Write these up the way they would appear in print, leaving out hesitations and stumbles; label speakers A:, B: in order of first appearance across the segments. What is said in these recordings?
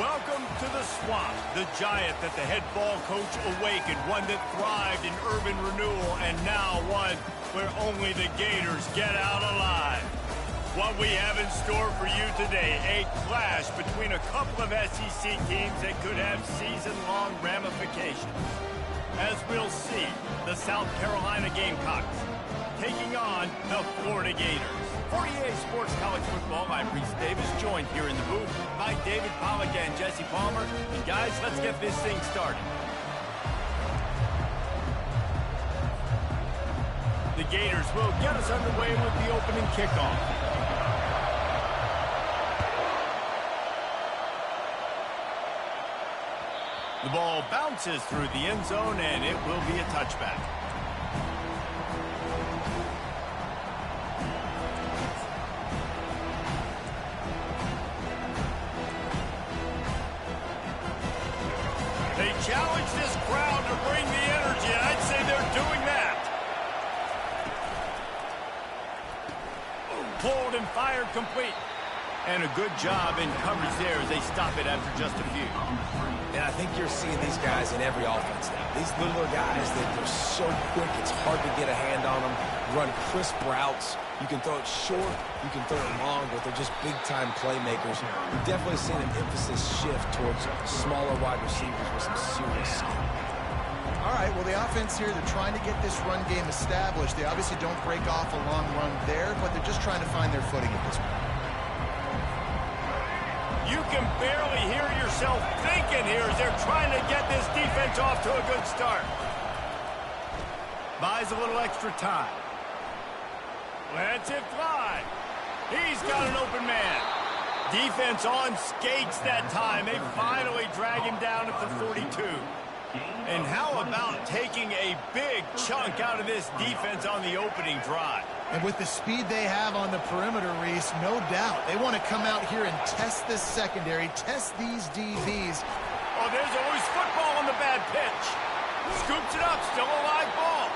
A: Welcome to the swamp, the giant that the head ball coach awakened, one that thrived in urban renewal, and now one where only the Gators get out alive. What we have in store for you today, a clash between a couple of SEC teams that could have season-long ramifications. As we'll see, the South Carolina Gamecocks taking on the Florida Gators. For EA Sports College Football, I'm Reese Davis, joined here in the booth by David Pollack and Jesse Palmer. And guys, let's get this thing started. The Gators will get us underway with the opening kickoff. The ball bounces through the end zone, and it will be a touchback. They challenge this crowd to bring the energy, and I'd say they're doing that. Pulled and fired complete. And a good job in coverage there as they stop it after just a few.
B: And I think you're seeing these guys in every offense now. These littler guys, they're so quick, it's hard to get a hand on them. Run crisp routes. You can throw it short, you can throw it long, but they're just big-time playmakers. We've definitely seen an emphasis shift towards smaller wide receivers with some serious skill.
C: All right, well, the offense here, they're trying to get this run game established. They obviously don't break off a long run there, but they're just trying to find their footing at this point.
A: You can barely hear yourself thinking here as they're trying to get this defense off to a good start. Buys a little extra time. Lets it fly. He's got an open man. Defense on skates that time. They finally drag him down at the 42. And how about taking a big chunk out of this defense on the opening drive?
C: And with the speed they have on the perimeter, Reese, no doubt, they want to come out here and test this secondary, test these DBs.
A: Oh, there's always football on the bad pitch. Scoops it up, still a live ball.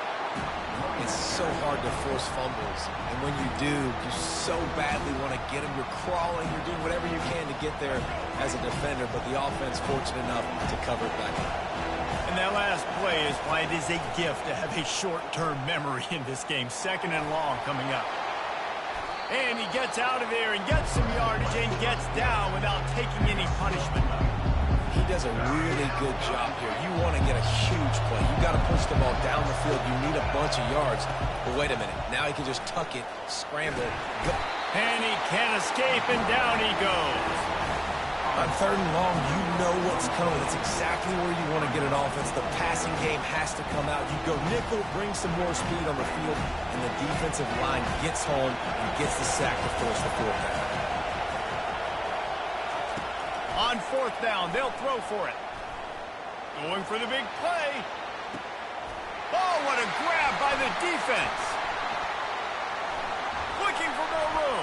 B: It's so hard to force fumbles, and when you do, you so badly want to get them. You're crawling, you're doing whatever you can to get there as a defender, but the offense fortunate enough to cover it back up.
A: And that last play is why it is a gift to have a short-term memory in this game. Second and long coming up. And he gets out of there and gets some yardage and gets down without taking any punishment.
B: He does a really good job here. You want to get a huge play. You got to push the ball down the field. You need a bunch of yards. But wait a minute. Now he can just tuck it, scramble. Go.
A: And he can't escape, and down he goes.
B: On third and long, you know what's coming. It's exactly where you want to get an offense. The passing game has to come out. You go nickel, bring some more speed on the field, and the defensive line gets home and gets the sack to force the fourth down.
A: On fourth down, they'll throw for it. Going for the big play. Oh, what a grab by the defense. Looking for more room.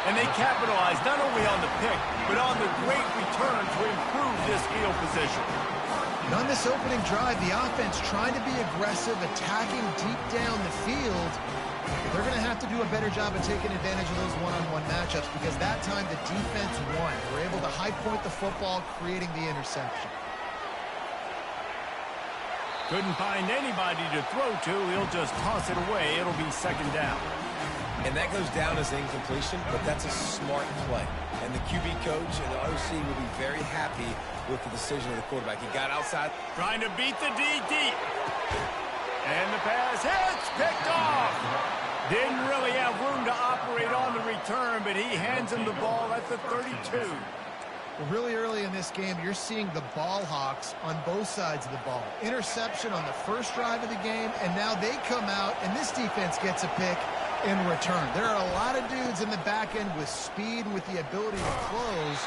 A: And they capitalize not only on the pick, but on the great return to improve this field position.
C: And on this opening drive, the offense trying to be aggressive, attacking deep down the field. They're going to have to do a better job of taking advantage of those one-on-one matchups because that time the defense won. They were able to high point the football, creating the interception.
A: Couldn't find anybody to throw to. He'll just toss it away. It'll be second down.
B: And that goes down as incompletion, but that's a smart play. And the QB coach and the OC will be very happy with the decision of the quarterback. He got outside.
A: Trying to beat the D deep. And the pass hits, picked off. Didn't really have room to operate on the return, but he hands him the ball at the 32.
C: Well, really early in this game, you're seeing the ball hawks on both sides of the ball. Interception on the first drive of the game, and now they come out, and this defense gets a pick in return. There are a lot of dudes in the back end with speed and with the ability to close.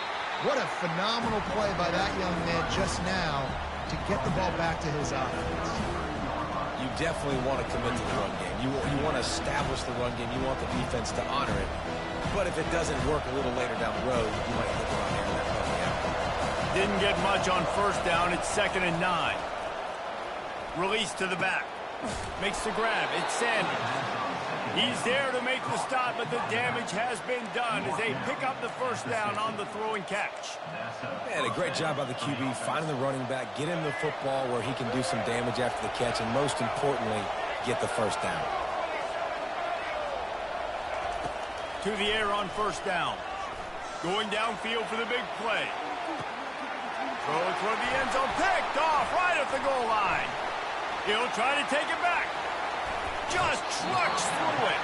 C: What a phenomenal play by that young man just now to get the ball back to his offense.
B: You definitely want to commit to the run game. You want to establish the run game. You want the defense to honor it. But if it doesn't work a little later down the road, you might look around here and let play out.
A: Didn't get much on first down. It's 2nd and 9. Release to the back. Makes the grab. It's Sanders. He's there to make the stop, but the damage has been done as they pick up the first down on the throw and catch.
B: And a great job by the QB finding the running back, get him the football where he can do some damage after the catch, and most importantly, get the first down.
A: To the air on first down. Going downfield for the big play. Throw it toward the end zone. Picked off right at the goal line. He'll try to take it back. Just trucks through it.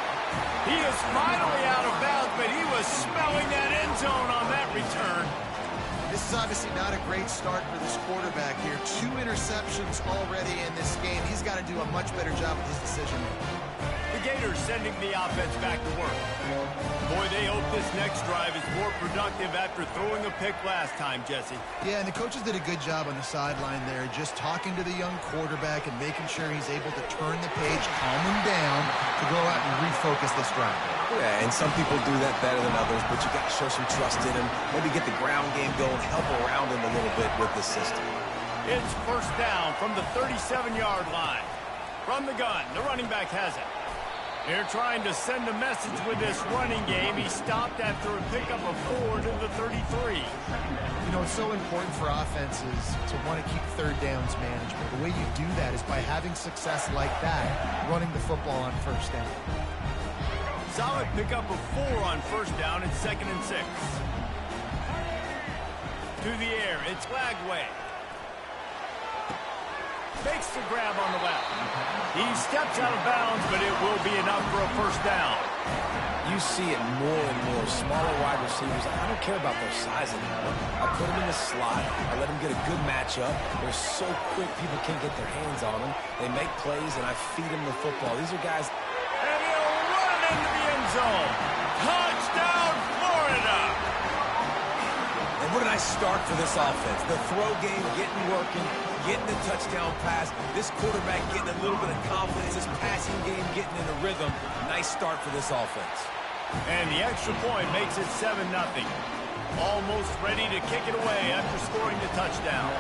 A: He is finally out of bounds, but he was smelling that end zone on that return.
C: This is obviously not a great start for this quarterback here. 2 interceptions already in this game. He's got to do a much better job with his decision.
A: The Gators sending the offense back to work. Boy, they hope this next drive is more productive after throwing a pick last time, Jesse.
C: Yeah, and the coaches did a good job on the sideline there, just talking to the young quarterback and making sure he's able to turn the page, calm him down to go out and refocus this drive.
B: Yeah, and some people do that better than others, but you got to show some trust in him, maybe get the ground game going, help around him a little bit with the system.
A: It's first down from the 37-yard line. From the gun, the running back has it. They're trying to send a message with this running game. He stopped after a pickup of 4 to the 33.
C: You know, it's so important for offenses to want to keep third downs managed. But the way you do that is by having success like that, running the football on first down.
A: Solid pickup of 4 on first down. It's 2nd and 6. To the air, it's Lagway. Makes the grab on the left. He steps out of bounds, but it will be enough for a first down.
B: You see it more and more. Smaller wide receivers, I don't care about their size anymore. I put them in the slot. I let them get a good matchup. They're so quick, people can't get their hands on them. They make plays, and I feed them the football. These are guys...
A: And he'll run into the end zone. Touchdown, Florida!
B: And what a nice start for this offense. The throw game getting working, getting the touchdown pass. This quarterback getting a little bit of confidence. This passing game getting in a rhythm. Nice start for this offense.
A: And the extra point makes it 7-0. Almost ready to kick it away after scoring the touchdown.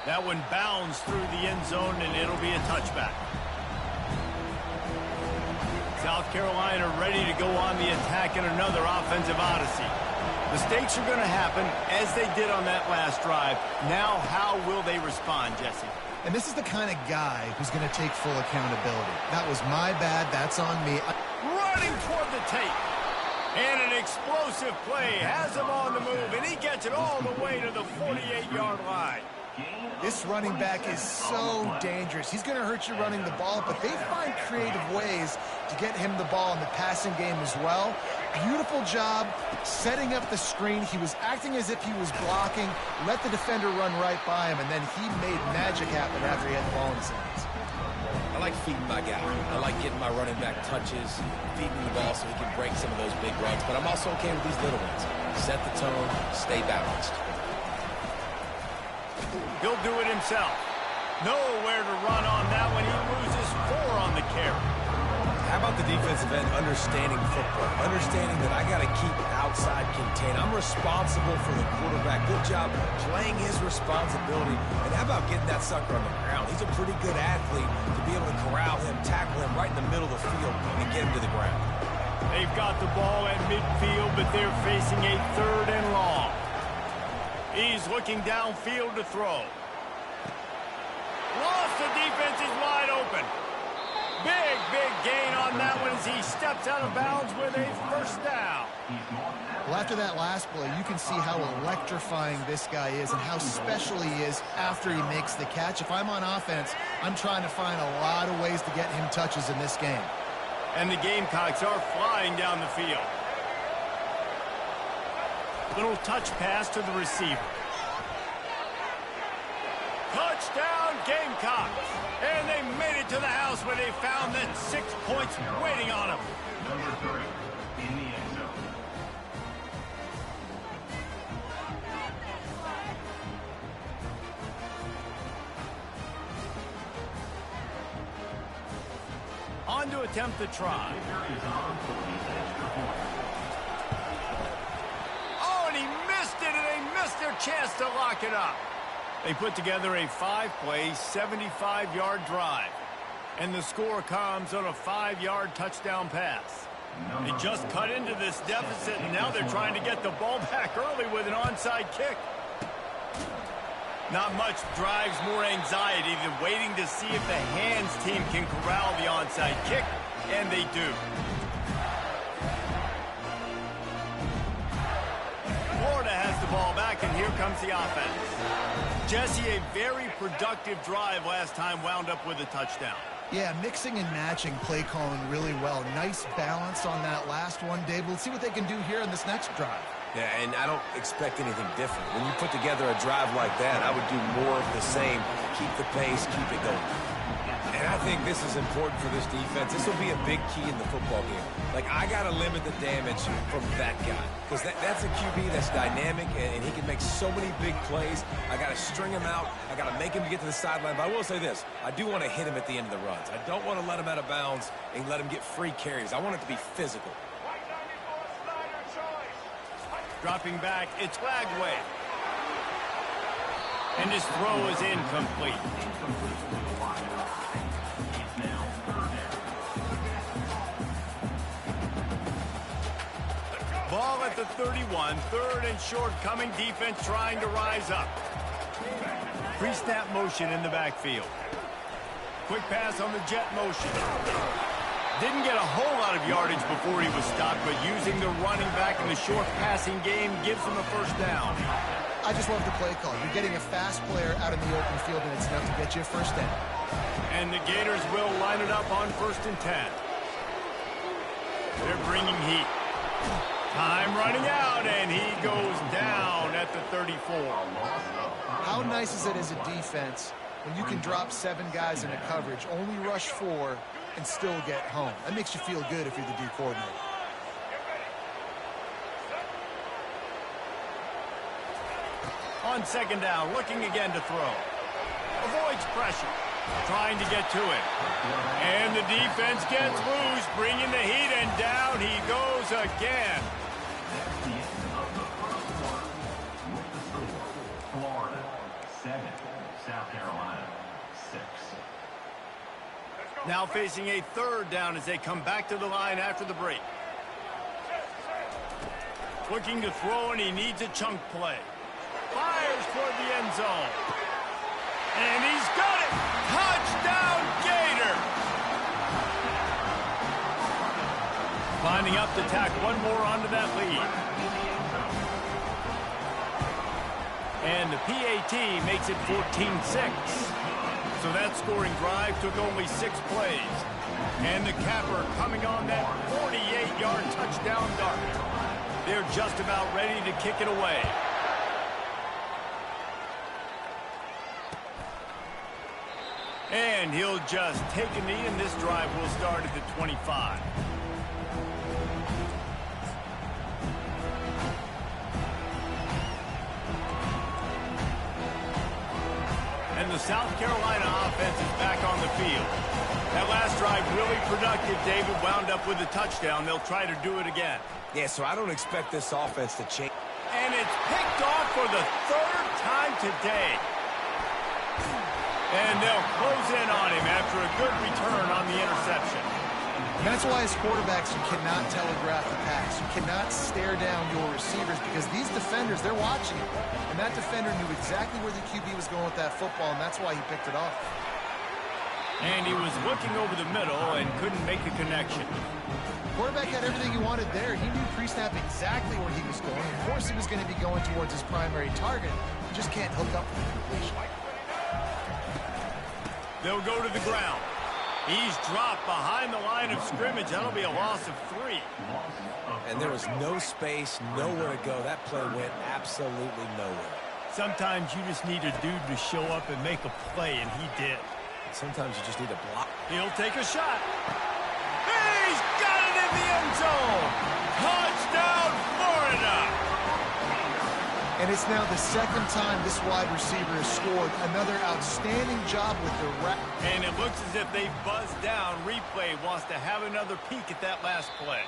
A: That one bounds through the end zone, and it'll be a touchback. South Carolina ready to go on the attack in another offensive odyssey. Mistakes are going to happen, as they did on that last drive. Now, how will they respond, Jesse?
C: And this is the kind of guy who's going to take full accountability. That was my bad. That's on me.
A: Running toward the tape. And an explosive play has him on the move, and he gets it all the way to the 48-yard line.
C: This running back is so dangerous. He's going to hurt you running the ball, but they find creative ways to get him the ball in the passing game as well. Beautiful job setting up the screen. He was acting as if he was blocking, let the defender run right by him, and then he made magic happen after he had the ball in his hands.
B: I like feeding my guy. I like getting my running back touches, feeding the ball so he can break some of those big runs, but I'm also okay with these little ones. Set the tone, stay balanced.
A: He'll do it himself. Nowhere to run on that one. He loses 4 on the carry.
B: How about the defensive end understanding football? Understanding that I got to keep outside contained. I'm responsible for the quarterback. Good job playing his responsibility. And how about getting that sucker on the ground? He's a pretty good athlete to be able to corral him, tackle him right in the middle of the field, and get him to the ground.
A: They've got the ball at midfield, but they're facing a 3rd and long. He's looking downfield to throw. Lost, the defense is wide open. Big gain on that one as he steps out of bounds with a first down.
C: Well, after that last play, you can see how electrifying this guy is and how special he is after he makes the catch. If I'm on offense, I'm trying to find a lot of ways to get him touches in this game.
A: And the Gamecocks are flying down the field. Little touch pass to the receiver. Touchdown, Gamecocks. And they made it to the house where they found that 6 points waiting on them.
D: Number 3 in the end zone.
A: On to attempt the try. Oh, and he missed it, and they missed their chance to lock it up. They put together a 5-play, 75-yard drive. And the score comes on a 5-yard touchdown pass. They just cut into this deficit, and now they're trying to get the ball back early with an onside kick. Not much drives more anxiety than waiting to see if the hands team can corral the onside kick, and they do. Florida has the ball back, and here comes the offense. Jesse, a very productive drive last time wound up with a touchdown.
C: Yeah, mixing and matching play calling really well. Nice balance on that last one, Dave. We'll see what they can do here in this next drive.
B: Yeah, and I don't expect anything different. When you put together a drive like that, I would do more of the same. Keep the pace, keep it going. And I think this is important for this defense. This will be a big key in the football game. Like, I got to limit the damage from that guy. Because that's a QB that's dynamic, and he can make so many big plays. I got to string him out. I got to make him get to the sideline. But I will say this. I do want to hit him at the end of the runs. I don't want to let him out of bounds and let him get free carries. I want it to be physical.
A: Dropping back, it's Lagway. And his throw is incomplete. Ball at the 31, third and short coming, defense trying to rise up. Pre-snap motion in the backfield. Quick pass on the jet motion. Didn't get a whole lot of yardage before he was stopped, but using the running back in the short passing game gives him a first down.
C: I just love the play call. You're getting a fast player out in the open field, and it's enough to get you a first down.
A: And the Gators will line it up on 1st and 10. They're bringing heat. Time running out, and he goes down at the 34.
C: How nice is it as a defense when you can drop 7 guys into coverage, only rush 4, and still get home? That makes you feel good if you're the D coordinator.
A: On 2nd down, looking again to throw. Avoids pressure. Trying to get to it. And the defense gets loose, bringing the heat, and down he goes again.
D: That's the end of the first quarter. With the score, Florida 7, South Carolina 6.
A: Now facing a 3rd down as they come back to the line after the break. Looking to throw, and he needs a chunk play. Fires toward the end zone. And he's got it! Touchdown, Gator! Lining up to tack one more onto that lead. And the PAT makes it 14-6. So that scoring drive took only 6 plays. And the capper coming on that 48-yard touchdown dart. They're just about ready to kick it away. And he'll just take a knee, and this drive will start at the 25. And the South Carolina offense is back on the field. That last drive really productive. David wound up with a touchdown. They'll try to do it again.
B: Yeah, so I don't expect this offense to change.
A: And it's picked off for the 3rd time today. And they'll close in on him after a good return on the interception.
C: And that's why as quarterbacks, you cannot telegraph the pass. You cannot stare down your receivers because these defenders, they're watching it. And that defender knew exactly where the QB was going with that football, and that's why he picked it off.
A: And he was looking over the middle and couldn't make the connection.
C: Quarterback had everything he wanted there. He knew pre-snap exactly where he was going. Of course he was going to be going towards his primary target. He just can't hook up with the completion.
A: They'll go to the ground. He's dropped behind the line of scrimmage. That'll be a loss of 3.
B: And there was no space, nowhere to go. That play went absolutely nowhere.
A: Sometimes you just need a dude to show up and make a play, and he did.
B: Sometimes you just need a block.
A: He'll take a shot. He's got it in the end zone. Touchdown, Florida.
C: And it's now the 2nd time this wide receiver has scored. Another outstanding job with the wrap.
A: And it looks as if they buzzed down. Replay wants to have another peek at that last play.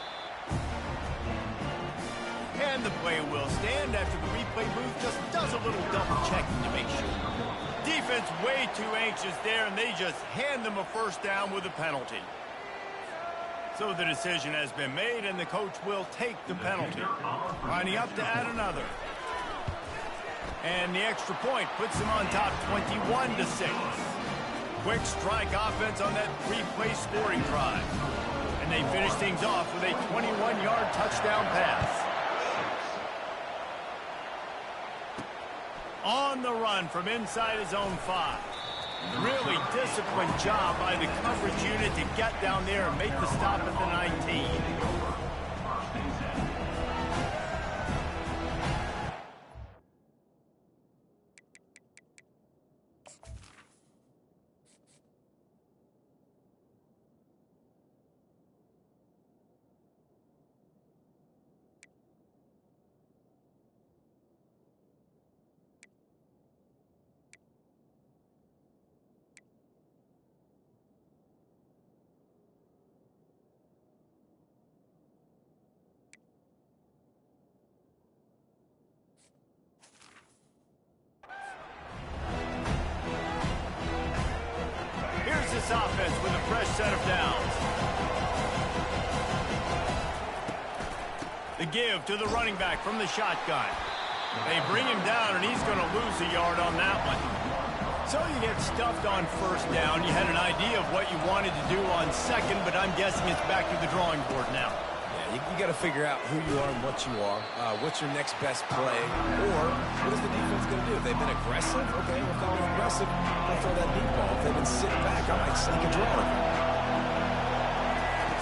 A: And the play will stand after the replay booth just does a little double checking to make sure. Defense way too anxious there, and they just hand them a first down with a penalty. So the decision has been made, and the coach will take the penalty. Lining up to add another. And the extra point puts them on top 21-6. Quick strike offense on that three-play scoring drive. And they finish things off with a 21-yard touchdown pass. On the run from inside his own 5. Really disciplined job by the coverage unit to get down there and make the stop at the 19. This offense with a fresh set of downs. The give to the running back from the shotgun. They bring him down, and he's going to lose a yard on that one. So you get stuffed on first down. You had an idea of what you wanted to do on second, but I'm guessing it's back to the drawing board now.
B: You got to figure out who you are and what you are. What's your next best play? Or what is the defense going to do? If they've been aggressive, okay, well, if they've been aggressive, they'll throw that deep ball. If they've been sitting back, I might sneak a draw.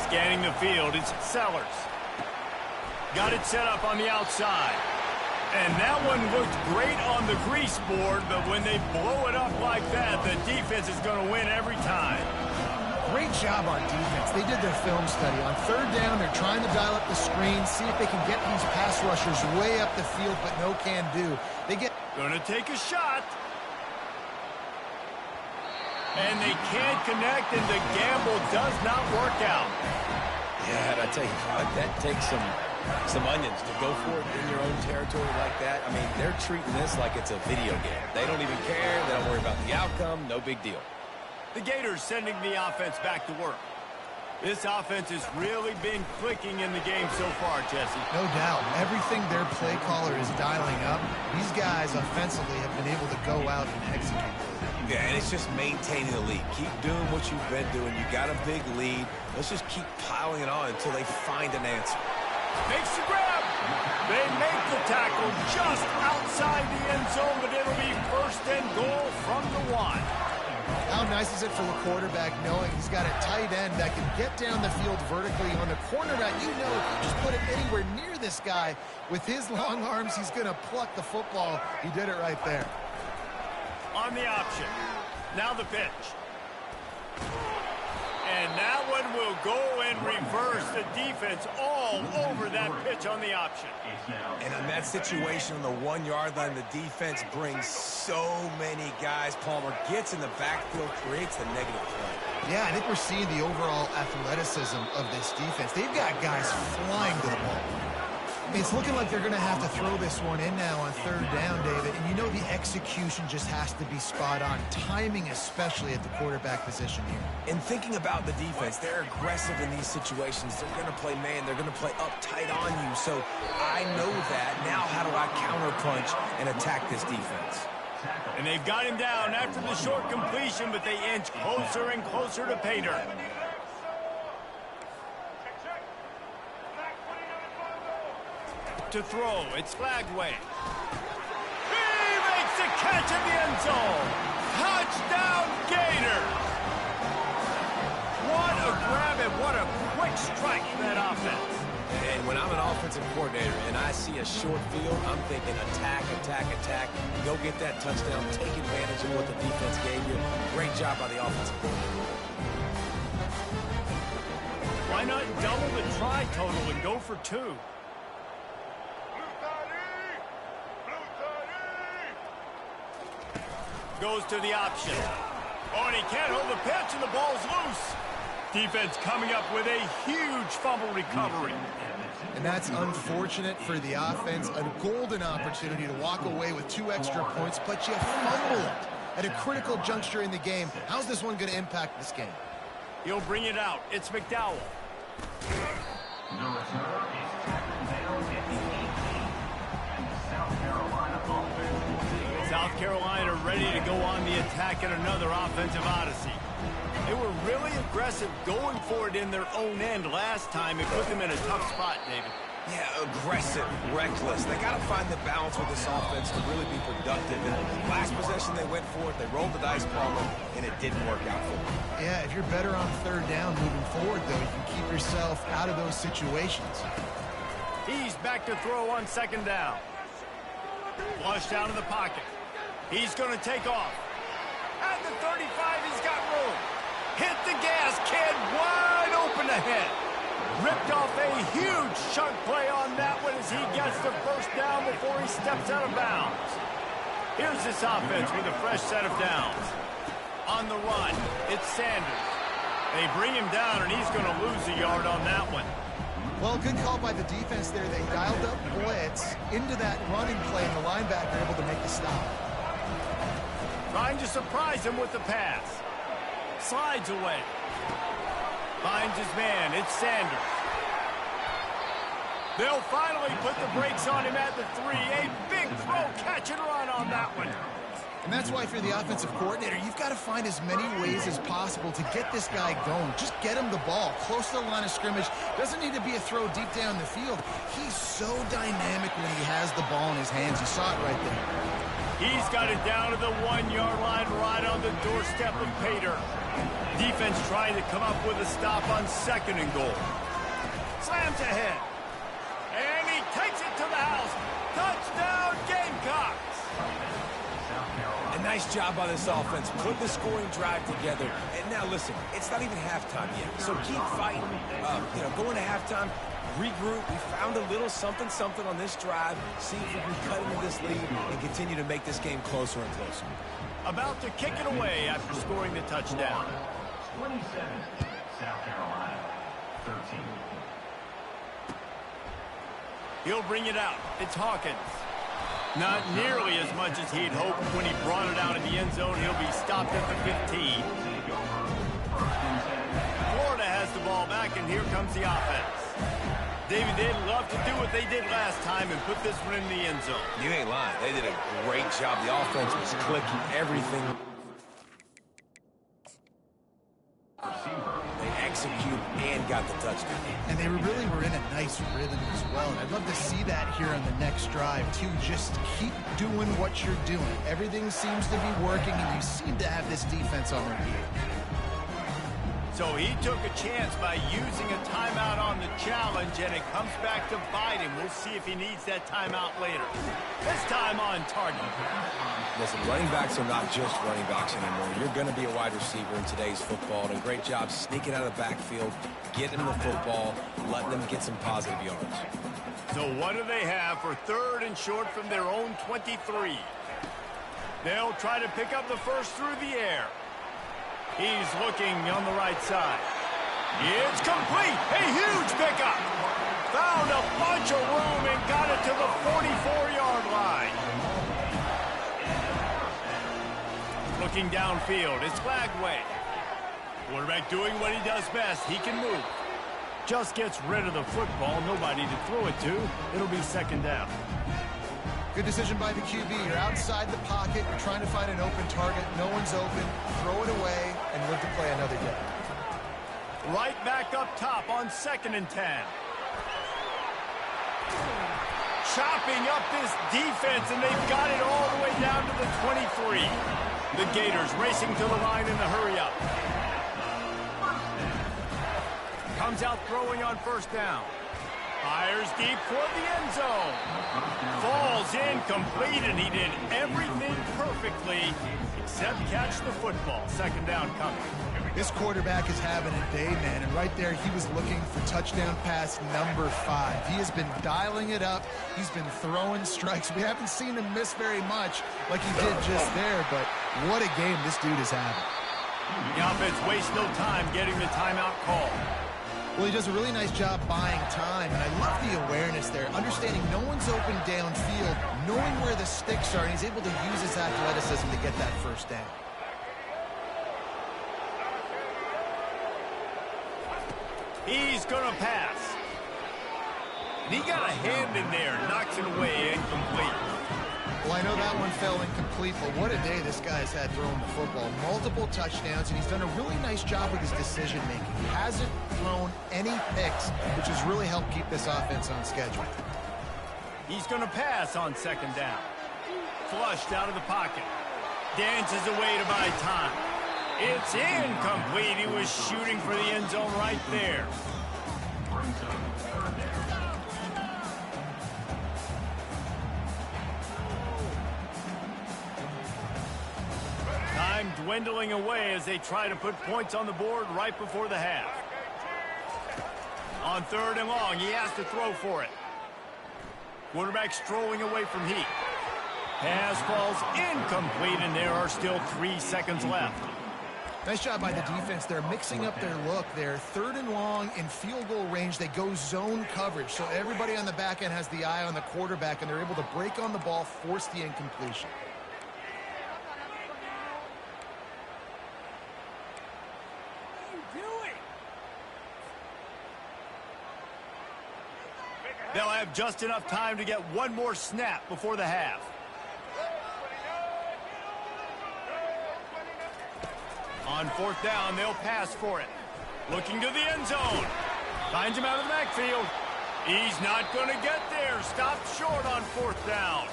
A: Scanning the field, it's Sellers. Got it set up on the outside. And that one looked great on the grease board, but when they blow it up like that, the defense is going to win every time.
C: Great job on defense. They did their film study. On third down, they're trying to dial up the screen, see if they can get these pass rushers way up the field, but no can do. They get...
A: Gonna take a shot. And they can't connect, and the gamble does not work out.
B: Yeah, and I tell you what, that takes some onions to go for it in your own territory like that. I mean, they're treating this like it's a video game. They don't even care. They don't worry about the outcome. No big deal.
A: The Gators sending the offense back to work. This offense has really been clicking in the game so far, Jesse.
C: No doubt. Everything their play caller is dialing up, these guys offensively have been able to go out and execute.
B: Yeah, and it's just maintaining the lead. Keep doing what you've been doing. You got a big lead. Let's just keep piling it on until they find an answer.
A: Makes the grab. They make the tackle just outside the end zone, but it'll be first and goal from the 1.
C: How nice is it for the quarterback knowing he's got a tight end that can get down the field vertically on the cornerback? You know, if you just put it anywhere near this guy, with his long arms, he's going to pluck the football. He did it right there.
A: On the option. Now the pitch. And that one will go and reverse. The defense all over that pitch on the option.
B: And in that situation on the 1 yard line, the defense brings so many guys. Palmer gets in the backfield, creates the negative play.
C: Yeah, I think we're seeing the overall athleticism of this defense. They've got guys flying to the ball. It's looking like they're going to have to throw this one in now on third down, David. And you know the execution just has to be spot on. Timing especially at the quarterback position here.
B: And thinking about the defense, they're aggressive in these situations. They're going to play man. They're going to play up tight on you. So I know that. Now how do I counterpunch and attack this defense?
A: And they've got him down after the short completion, but they inch closer and closer to Pater. To throw, it's Flagway. He makes the catch in the end zone. Touchdown, Gators! What a grab and what a quick strike for that offense.
B: And when I'm an offensive coordinator and I see a short field, I'm thinking attack, attack, attack. Go get that touchdown. Take advantage of what the defense gave you. Great job by the offensive coordinator.
A: Why not double the try total and go for 2? Goes to the option. Oh, and he can't hold the pitch, and the ball's loose. Defense coming up with a huge fumble recovery.
C: And that's unfortunate for the offense. A golden opportunity to walk away with 2 extra points, but you fumble it at a critical juncture in the game. How's this one going to impact this game?
A: He'll bring it out. It's McDowell.
D: The return is tackled down at the 18. And the South Carolina offense will take over.
A: South Carolina ready to go on the attack in another offensive odyssey. They were really aggressive going for it in their own end last time. It put them in a tough spot, David.
B: Yeah, aggressive, reckless. They got to find the balance with this offense to really be productive. And last possession, they went for it. They rolled the dice, Palmer, and it didn't work out for them.
C: Yeah, if you're better on 3rd down moving forward, though, you can keep yourself out of those situations.
A: He's back to throw on 2nd down. Flush down to the pocket. He's going to take off. At the 35, he's got room. Hit the gas, kid. Wide open ahead. Ripped off a huge chunk play on that one as he gets the 1st down before he steps out of bounds. Here's this offense with a fresh set of downs. On the run, it's Sanders. They bring him down, and he's going to lose a yard on that one.
C: Well, good call by the defense there. They dialed up blitz into that running play, and the linebacker able to make the stop.
A: Trying to surprise him with the pass. Slides away. Finds his man. It's Sanders. They'll finally put the brakes on him at the 3. A big throw, catch and run on that one.
C: And that's why, if you're the offensive coordinator, you've got to find as many ways as possible to get this guy going. Just get him the ball close to the line of scrimmage. Doesn't need to be a throw deep down the field. He's so dynamic when he has the ball in his hands. You saw it right there.
A: He's got it down to the 1-yard line right on the doorstep of Pater. Defense trying to come up with a stop on 2nd and goal. Slams ahead. And he takes it to the house. Touchdown, Gamecocks.
B: A nice job by this offense. Put the scoring drive together. And now, listen, it's not even halftime yet. So keep fighting. Going to halftime, regroup. We found a little something on this drive. See if we can cut into this lead and continue to make this game closer and closer.
A: About to kick it away after scoring the touchdown.
D: 27, South Carolina, 13.
A: He'll bring it out. It's Hawkins. Not nearly as much as he'd hoped when he brought it out in the end zone. He'll be stopped at the 15. Florida has the ball back, and here comes the offense. David, they'd love to do what they did last time and put this one in the end zone.
B: You ain't lying. They did a great job. The offense was clicking, everything. They executed and got the touchdown.
C: And they really were in a nice rhythm as well. And I'd love to see that here on the next drive, too. Just keep doing what you're doing. Everything seems to be working, and you seem to have this defense on their heels.
A: So he took a chance by using a timeout on the challenge, and it comes back to bite him. We'll see if he needs that timeout later. This time on target.
B: Listen, running backs are not just running backs anymore. You're going to be a wide receiver in today's football. And a great job sneaking out of the backfield, getting the football, letting them get some positive yards.
A: So what do they have for 3rd and short from their own 23? They'll try to pick up the first through the air. He's looking on the right side. It's complete. A huge pickup. Found a bunch of room and got it to the 44-yard line. Looking downfield, it's Lagway. Quarterback doing what he does best. He can move. Just gets rid of the football. Nobody to throw it to. It'll be 2nd down.
C: Good decision by the QB. You're outside the pocket. You're trying to find an open target. No one's open. Throw it away and live to play another day.
A: Right back up top on 2nd and 10. Chopping up this defense, and they've got it all the way down to the 23. The Gators racing to the line in the hurry-up. Comes out throwing on 1st down. Fires deep toward the end zone. Falls incomplete, and he did everything perfectly except catch the football. 2nd down coming.
C: This quarterback is having a day, man, and right there he was looking for touchdown pass number 5. He has been dialing it up. He's been throwing strikes. We haven't seen him miss very much like he did just there, but what a game this dude is having.
A: The offense wastes no time getting the timeout call.
C: Well, he does a really nice job buying time, and I love the awareness there, understanding no one's open downfield, knowing where the sticks are, and he's able to use his athleticism to get that first down.
A: He's going to pass. And he got a hand in there, knocks it away, incomplete.
C: Well, I know that one fell incomplete, but what a day this guy's had throwing the football. Multiple touchdowns, and he's done a really nice job with his decision-making. He hasn't thrown any picks, which has really helped keep this offense on schedule.
A: He's going to pass on second down. Flushed out of the pocket. Dances away to buy time. It's incomplete. He was shooting for the end zone right there. Time dwindling away as they try to put points on the board right before the half. On third and long, he has to throw for it. Quarterback strolling away from heat. Pass falls incomplete, and there are still 3 seconds left.
C: Nice job by the defense. They're mixing up their look. They're third and long in field goal range. They go zone coverage, so everybody on the back end has the eye on the quarterback, and they're able to break on the ball, force the incompletion.
A: They'll have just enough time to get one more snap before the half. On fourth down, they'll pass for it. Looking to the end zone. Finds him out of the backfield. He's not going to get there. Stopped short on fourth down.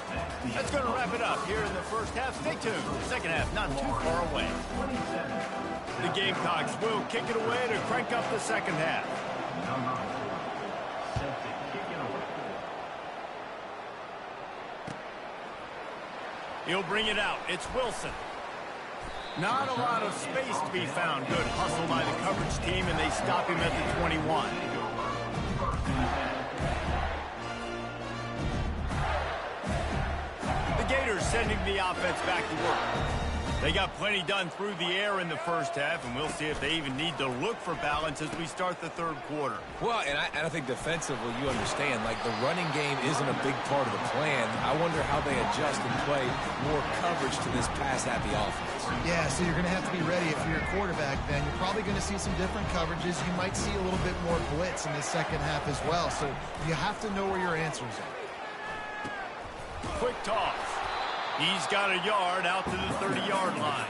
A: That's going to wrap it up here in the first half. Stay tuned. The second half not too far away. The Gamecocks will kick it away to crank up the second half. He'll bring it out. It's Wilson. Not a lot of space to be found. Good hustle by the coverage team, and they stop him at the 21. The Gators sending the offense back to work. They got plenty done through the air in the first half, and we'll see if they even need to look for balance as we start the third quarter.
B: Well, and I think defensively, you understand, like the running game isn't a big part of the plan. I wonder how they adjust and play more coverage to this pass-happy offense.
C: Yeah, so you're going to have to be ready if you're a quarterback then. You're probably going to see some different coverages. You might see a little bit more blitz in the second half as well, so you have to know where your answers are.
A: Quick toss. He's got a yard out to the 30-yard line.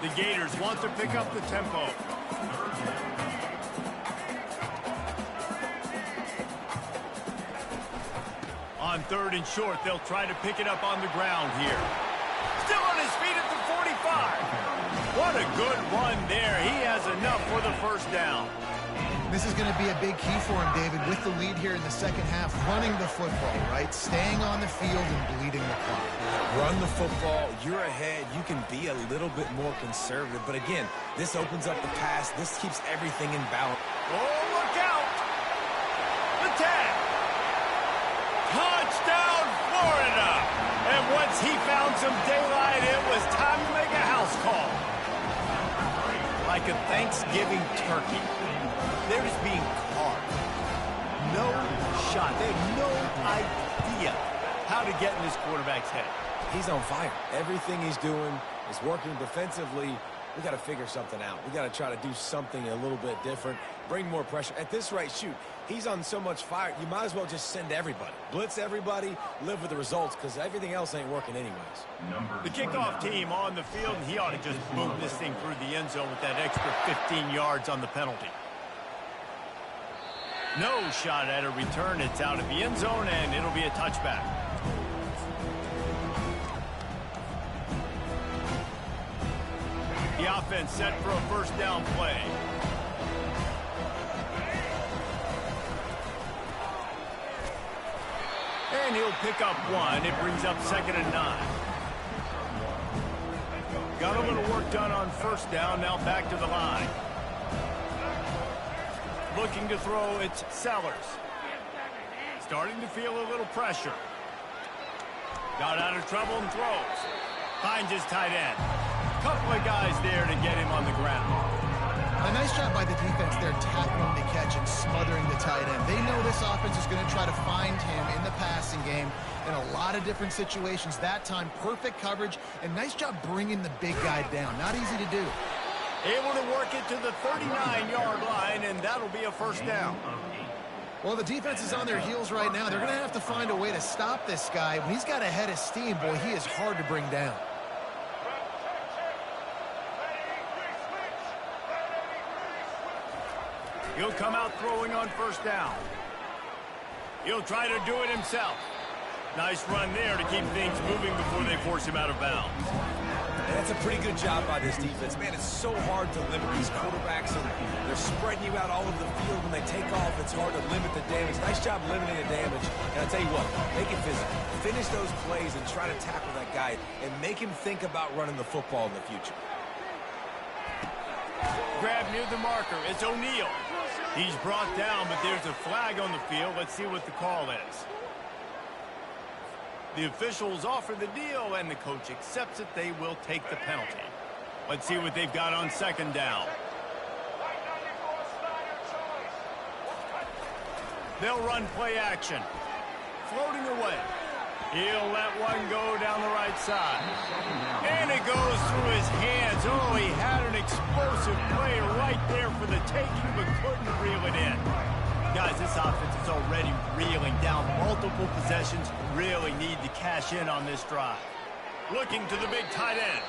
A: The Gators want to pick up the tempo. On third and short, they'll try to pick it up on the ground here. Still on his feet at the 45. What a good run there. He has enough for the first down.
C: This is going to be a big key for him, David, with the lead here in the second half, running the football, right? Staying on the field and bleeding the clock.
B: Run the football, you're ahead, you can be a little bit more conservative. But again, this opens up the pass. This keeps everything in balance.
A: Oh, look out! The tag! Touchdown, Florida! And once he found some daylight, it was time to make a house call. Like a Thanksgiving turkey. They're just being carved. No shot. They have no idea how to get in this quarterback's head.
B: He's on fire. Everything he's doing is working defensively. We got to figure something out. We got to try to do something a little bit different. Bring more pressure. At this rate, shoot, he's on so much fire, you might as well just send everybody. Blitz everybody, live with the results, because everything else ain't working anyways.
A: The kickoff team on the field, and he ought to just boom this thing through the end zone with that extra 15 yards on the penalty. No shot at a return. It's out of the end zone, and it'll be a touchback. The offense set for a first down play. And he'll pick up one. It brings up 2nd and 9. Got a little work done on first down. Now back to the line. Looking to throw, it's Sellers. Starting to feel a little pressure. Got out of trouble and throws. Finds his tight end. Couple of guys there to get him on the ground.
C: A nice job by the defense there tackling the catch and smothering the tight end. They know this offense is going to try to find him in the passing game in a lot of different situations. That time, perfect coverage, and nice job bringing the big guy down. Not easy to do.
A: Able to work it to the 39-yard line, and that'll be a first down.
C: Well, the defense is on their heels right now. They're going to have to find a way to stop this guy. When he's got a head of steam, boy, he is hard to bring down.
A: He'll come out throwing on first down. He'll try to do it himself. Nice run there to keep things moving before they force him out of bounds.
B: And that's a pretty good job by this defense. Man, it's so hard to limit these quarterbacks, and they're spreading you out all over the field. When they take off, it's hard to limit the damage. Nice job limiting the damage. And I'll tell you what, make it physical. Finish those plays and try to tackle that guy and make him think about running the football in the future.
A: Grab near the marker. It's O'Neal. He's brought down, but there's a flag on the field. Let's see what the call is. The officials offer the deal, and the coach accepts it. They will take the penalty. Let's see what they've got on second down. They'll run play action. Floating away. He'll let one go down the right side. And it goes through his hands. Oh, he had an explosive play right there for the taking, but couldn't reel it in. Guys, this offense is already reeling down multiple possessions. Really need to cash in on this drive. Looking to the big tight end.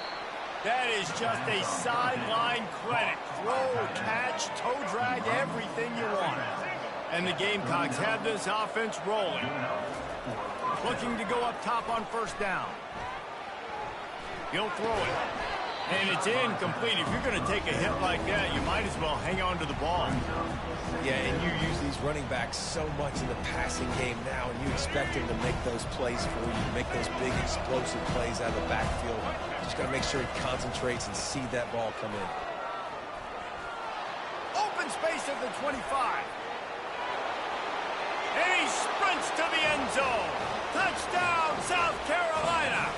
A: That is just a sideline clinic. Throw, catch, toe drag, everything you want. And the Gamecocks have this offense rolling. Looking to go up top on first down. He'll throw it. And it's incomplete. If you're going to take a hit like that, you might as well hang on to the ball.
B: Yeah, and you use these running backs so much in the passing game now, and you expect them to make those plays for you, make those big explosive plays out of the backfield. Just got to make sure he concentrates and see that ball come in.
A: Open space at the 25. And he sprints to the end zone. Touchdown, South Carolina.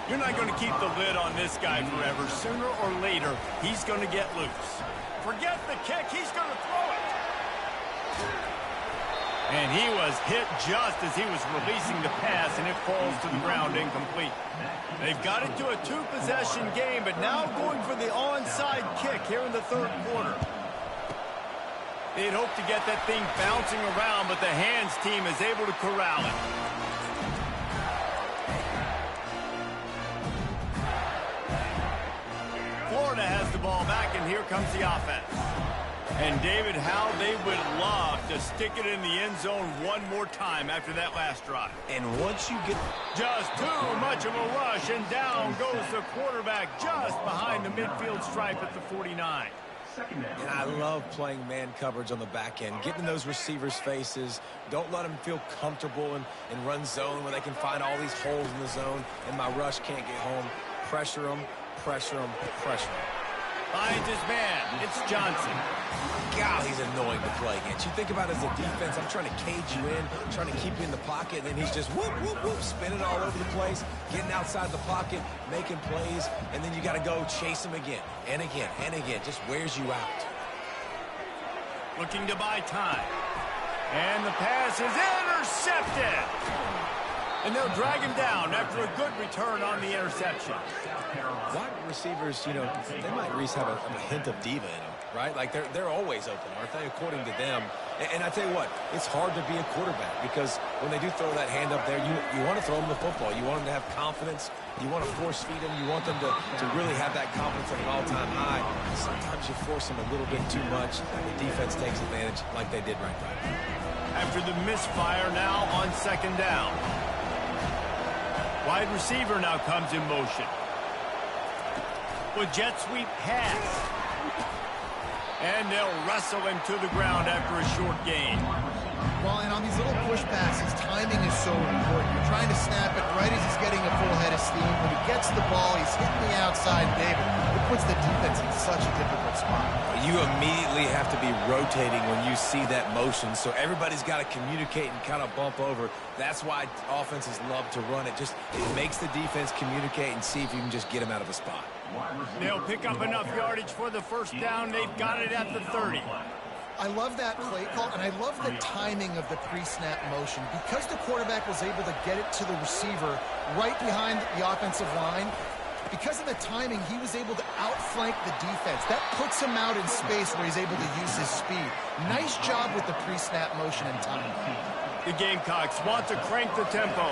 A: You're not going to keep the lid on this guy forever. Sooner or later, he's going to get loose. Forget the kick. He's going to throw it. And he was hit just as he was releasing the pass, and it falls to the ground incomplete. They've got it to a two-possession game, but now going for the onside kick here in the third quarter. They'd hope to get that thing bouncing around, but the hands team is able to corral it. Florida has the ball back, and here comes the offense. And David, how they would love to stick it in the end zone one more time after that last drive.
B: And once you get...
A: Just too much of a rush, and down goes the quarterback just behind the midfield stripe at the 49.
B: And I love playing man coverage on the back end, getting in those receivers' faces. Don't let them feel comfortable and run zone where they can find all these holes in the zone, and my rush can't get home. Pressure them, pressure them, pressure them.
A: Finds his man. It's Johnson.
B: God, he's annoying to play against. You think about it as a defense, I'm trying to cage you in, trying to keep you in the pocket, and then he's just whoop, whoop, whoop, spinning all over the place, getting outside the pocket, making plays, and then you got to go chase him again and again and again. Just wears you out.
A: Looking to buy time. And the pass is intercepted. And they'll drag him down after a good return on the interception.
B: Wide receivers, you know, they might at least have a hint of diva in them, right? Like they're always open, aren't they, according to them? And I tell you what, it's hard to be a quarterback because when they do throw that hand up there, you want to throw them the football. You want them to have confidence. You want to force feed them. You want them to really have that confidence at an all-time high. Sometimes you force them a little bit too much. The defense takes advantage like they did right there.
A: After the misfire now on second down. Wide receiver now comes in motion. With jet sweep pass. And they'll wrestle him to the ground after a short gain.
C: Well, and on these little push passes, timing is so important. You're trying to snap it right as he's getting a full head of steam. When he gets the ball, he's hitting the outside, David. It puts the defense in such a difficult spot.
B: You immediately have to be rotating when you see that motion, so everybody's got to communicate and kind of bump over. That's why offenses love to run it. It makes the defense communicate and see if you can just get them out of a spot.
A: They'll pick up enough yardage for the first down. They've got it at the 30.
C: I love that play call, and I love the timing of the pre-snap motion. Because the quarterback was able to get it to the receiver right behind the offensive line, because of the timing, he was able to outflank the defense. That puts him out in space where he's able to use his speed. Nice job with the pre-snap motion and timing.
A: The Gamecocks want to crank the tempo.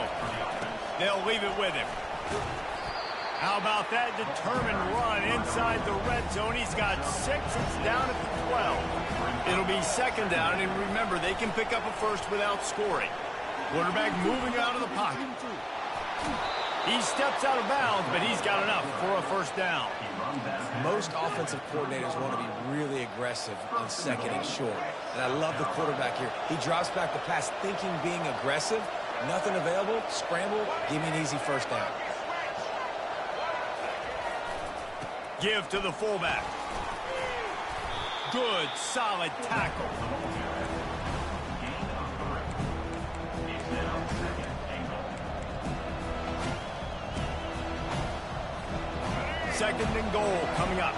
A: They'll leave it with him. How about that determined run inside the red zone? He's got 6. It's down at the 12. It'll be second down, and remember, they can pick up a first without scoring. Quarterback moving out of the pocket. He steps out of bounds, but he's got enough for a first down.
B: Most offensive coordinators want to be really aggressive on second and short. And I love the quarterback here. He drops back the pass thinking being aggressive. Nothing available. Scramble. Give me an easy first down.
A: Give to the fullback. Good, solid tackle. Second and goal coming up.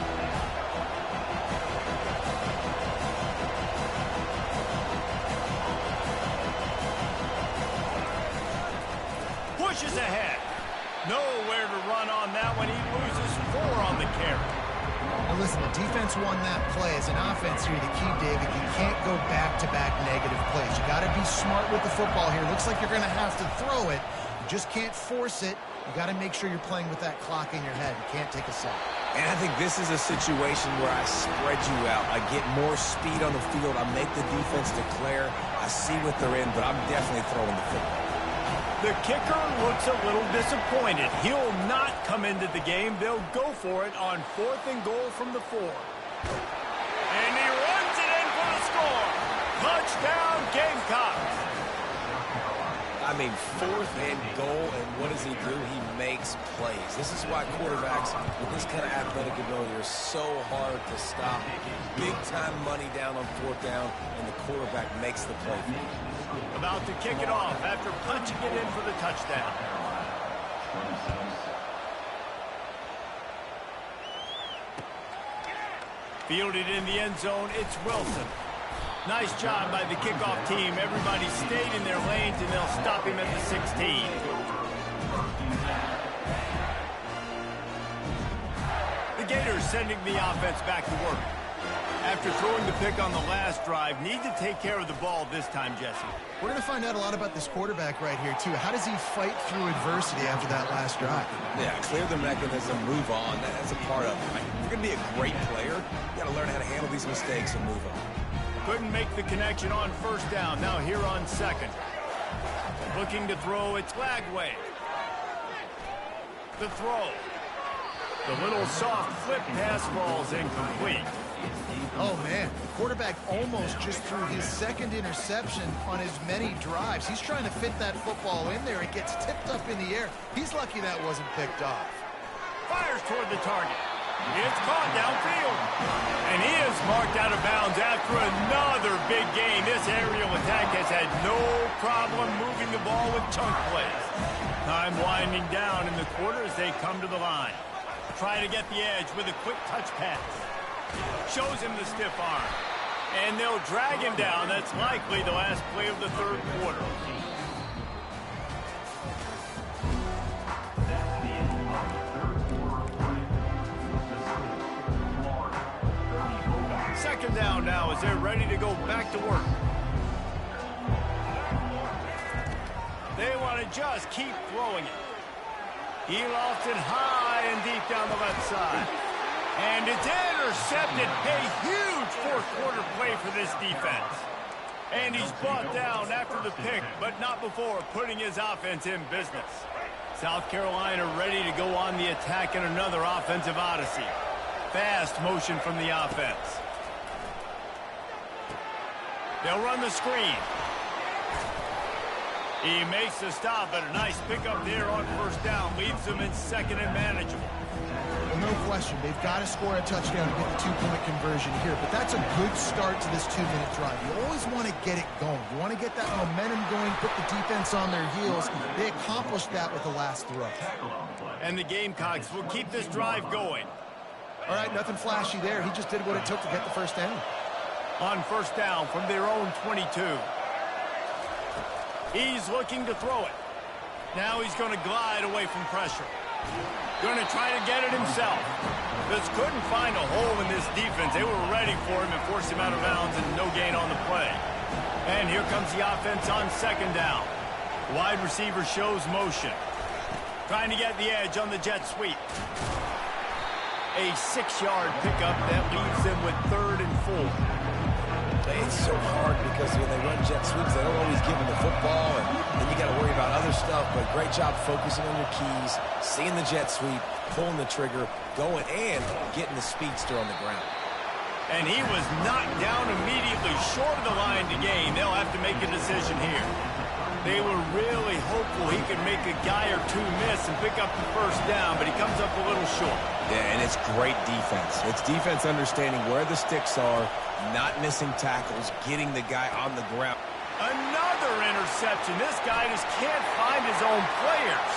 A: Pushes ahead. Nowhere to run on that one. He loses 4 on the carry.
C: Now listen, the defense won that play. As an offense here, the key, David, you can't go back-to-back negative plays. You got to be smart with the football here. Looks like you're going to have to throw it. You just can't force it. You got to make sure you're playing with that clock in your head. You can't take a sack.
B: And I think this is a situation where I spread you out. I get more speed on the field. I make the defense declare. I see what they're in, but I'm definitely throwing the football.
A: The kicker looks a little disappointed. He'll not come into the game. They'll go for it on 4th and goal from the 4. And he runs it in for the score. Touchdown, Gamecocks.
B: I mean, 4th and goal, and what does he do? He makes plays. This is why quarterbacks with this kind of athletic ability are so hard to stop. Big-time money down on 4th down, and the quarterback makes the play.
A: About to kick it off after punching it in for the touchdown. Fielded in the end zone, it's Wilson. Nice job by the kickoff team. Everybody stayed in their lanes, and they'll stop him at the 16. The Gators sending the offense back to work. After throwing the pick on the last drive, need to take care of the ball this time, Jesse.
C: We're going to find out a lot about this quarterback right here, too. How does he fight through adversity after that last drive?
B: Yeah, clear the mechanism, move on. That's a part of it. Right? If you're going to be a great player, you got to learn how to handle these mistakes and move on.
A: Couldn't make the connection on first down. Now here on second. Looking to throw, it's Lagway. The throw. The little soft flip pass falls incomplete.
C: Oh, man. The quarterback almost just threw his second interception on as many drives. He's trying to fit that football in there. It gets tipped up in the air. He's lucky that wasn't picked off.
A: Fires toward the target. It's caught downfield. And he is marked out of bounds after another big gain. This aerial attack has had no problem moving the ball with chunk plays. Time winding down in the quarter as they come to the line. Try to get the edge with a quick touch pass. Shows him the stiff arm. And they'll drag him down. That's likely the last play of the third quarter. Second down now as they're ready to go back to work. They want to just keep throwing it. He lost it high and deep down the left side. And it's intercepted. A huge fourth quarter play for this defense. And he's brought down after the pick, but not before putting his offense in business. South Carolina ready to go on the attack in another offensive odyssey. Fast motion from the offense. They'll run the screen. He makes the stop, but a nice pickup there on first down. Leaves them in second and manageable.
C: Well, no question. They've got to score a touchdown to get the two-point conversion here, but that's a good start to this 2-minute drive. You always want to get it going. You want to get that momentum going, put the defense on their heels. They accomplished that with the last throw.
A: And the Gamecocks will keep this drive going.
C: All right, nothing flashy there. He just did what it took to get the first down.
A: On first down from their own 22. He's looking to throw it. Now he's going to glide away from pressure. Going to try to get it himself. Just couldn't find a hole in this defense. They were ready for him and forced him out of bounds, and no gain on the play. And here comes the offense on second down. Wide receiver shows motion. Trying to get the edge on the jet sweep. A 6-yard pickup that leaves them with 3rd and 4.
B: It's so hard because when they run jet sweeps, they don't always give them the football, and then you got to worry about other stuff. But great job focusing on your keys, seeing the jet sweep, pulling the trigger, going, and getting the speedster on the ground.
A: And he was knocked down immediately short of the line to gain. They'll have to make a decision here. They were really hopeful he could make a guy or two miss and pick up the first down, but he comes up a little short.
B: Yeah, and it's great defense. It's defense understanding where the sticks are, not missing tackles, getting the guy on the ground.
A: Another interception. This guy just can't find his own players.